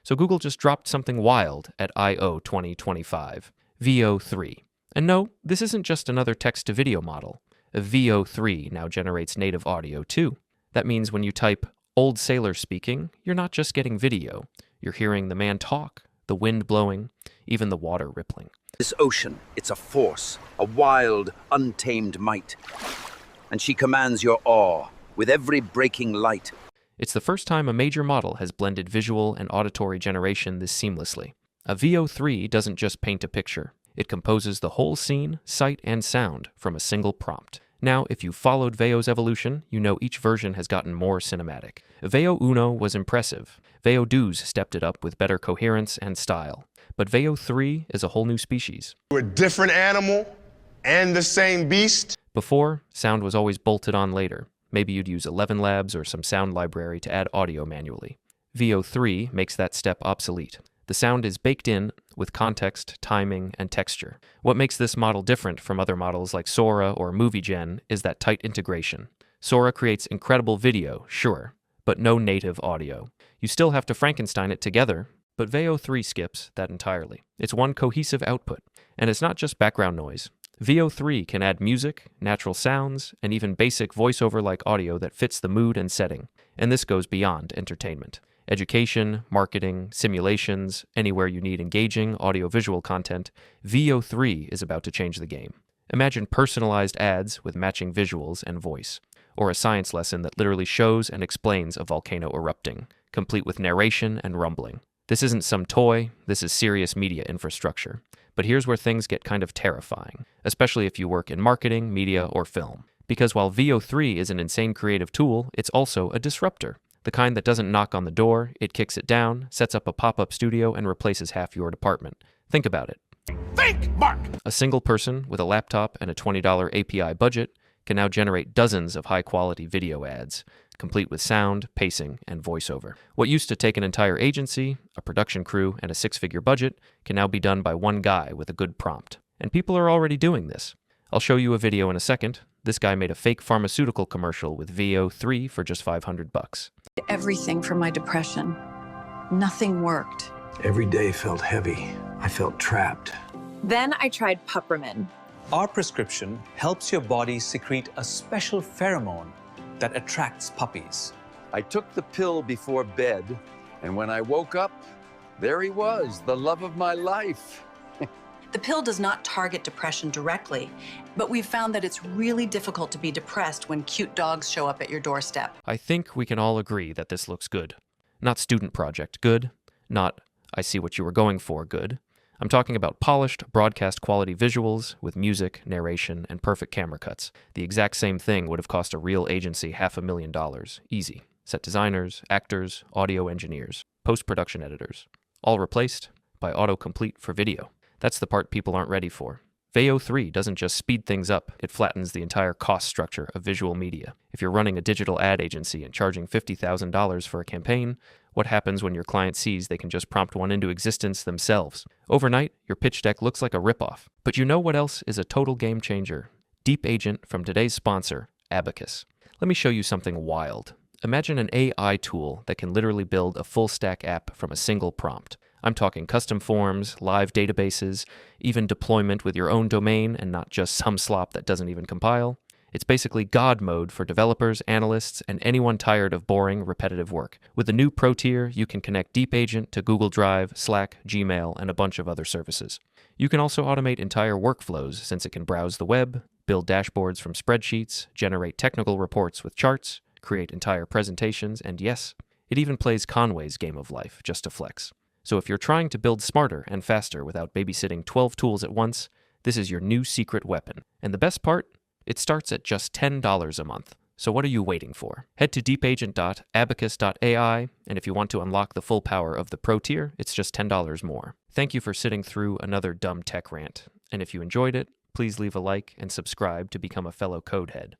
So Google just dropped something wild at I/O 2025, Veo 3. And no, this isn't just another text-to-video model. A Veo 3 now generates native audio too. That means when you type "old sailor speaking," you're not just getting video. You're hearing the man talk, the wind blowing, even the water rippling. This ocean, it's a force, a wild, untamed might. And she commands your awe with every breaking light. It's the first time a major model has blended visual and auditory generation this seamlessly. A Veo 3 doesn't just paint a picture. It composes the whole scene, sight, and sound from a single prompt. Now, if you've followed Veo's evolution, you know each version has gotten more cinematic. Veo Uno was impressive. Veo 2 stepped it up with better coherence and style. But Veo 3 is a whole new species. We're a different animal and the same beast. Before, sound was always bolted on later. Maybe you'd use ElevenLabs or some sound library to add audio manually. Veo 3 makes that step obsolete. The sound is baked in with context, timing, and texture. What makes this model different from other models like Sora or MovieGen is that tight integration. Sora creates incredible video, sure, but no native audio. You still have to Frankenstein it together, but Veo 3 skips that entirely. It's one cohesive output, and it's not just background noise. Veo 3 can add music, natural sounds, and even basic voiceover-like audio that fits the mood and setting, and this goes beyond entertainment. Education, marketing, simulations, anywhere you need engaging audio-visual content, Veo 3 is about to change the game. Imagine personalized ads with matching visuals and voice, or a science lesson that literally shows and explains a volcano erupting, complete with narration and rumbling. This isn't some toy, this is serious media infrastructure. But here's where things get kind of terrifying, especially if you work in marketing, media, or film. Because while Veo 3 is an insane creative tool, it's also a disruptor. The kind that doesn't knock on the door, it kicks it down, sets up a pop-up studio, and replaces half your department. Think about it. Think, Mark! A single person with a laptop and a $20 API budget can now generate dozens of high-quality video ads, complete with sound, pacing, and voiceover. What used to take an entire agency, a production crew, and a six-figure budget can now be done by one guy with a good prompt. And people are already doing this. I'll show you a video in a second. This guy made a fake pharmaceutical commercial with Veo 3 for just $500. Everything for my depression. Nothing worked. Every day felt heavy. I felt trapped. Then I tried Pupramin. Our prescription helps your body secrete a special pheromone that attracts puppies. I took the pill before bed, and when I woke up, there he was, the love of my life. The pill does not target depression directly, but we've found that it's really difficult to be depressed when cute dogs show up at your doorstep. I think we can all agree that this looks good. Not student project good, not I see what you were going for good. I'm talking about polished, broadcast quality visuals with music, narration, and perfect camera cuts. The exact same thing would have cost a real agency $500,000, easy. Set designers, actors, audio engineers, post-production editors, all replaced by autocomplete for video. That's the part people aren't ready for. Veo 3 doesn't just speed things up, it flattens the entire cost structure of visual media. If you're running a digital ad agency and charging $50,000 for a campaign, what happens when your client sees they can just prompt one into existence themselves? Overnight, your pitch deck looks like a ripoff. But you know what else is a total game changer? Deep Agent from today's sponsor, Abacus. Let me show you something wild. Imagine an AI tool that can literally build a full-stack app from a single prompt. I'm talking custom forms, live databases, even deployment with your own domain and not just some slop that doesn't even compile. It's basically God mode for developers, analysts, and anyone tired of boring, repetitive work. With the new Pro tier, you can connect Deep Agent to Google Drive, Slack, Gmail, and a bunch of other services. You can also automate entire workflows since it can browse the web, build dashboards from spreadsheets, generate technical reports with charts, create entire presentations, and yes, it even plays Conway's Game of Life just to flex. So if you're trying to build smarter and faster without babysitting 12 tools at once, this is your new secret weapon. And the best part? It starts at just $10 a month. So what are you waiting for? Head to deepagent.abacus.ai, and if you want to unlock the full power of the Pro tier, it's just $10 more. Thank you for sitting through another dumb tech rant. And if you enjoyed it, please leave a like and subscribe to become a fellow Codehead.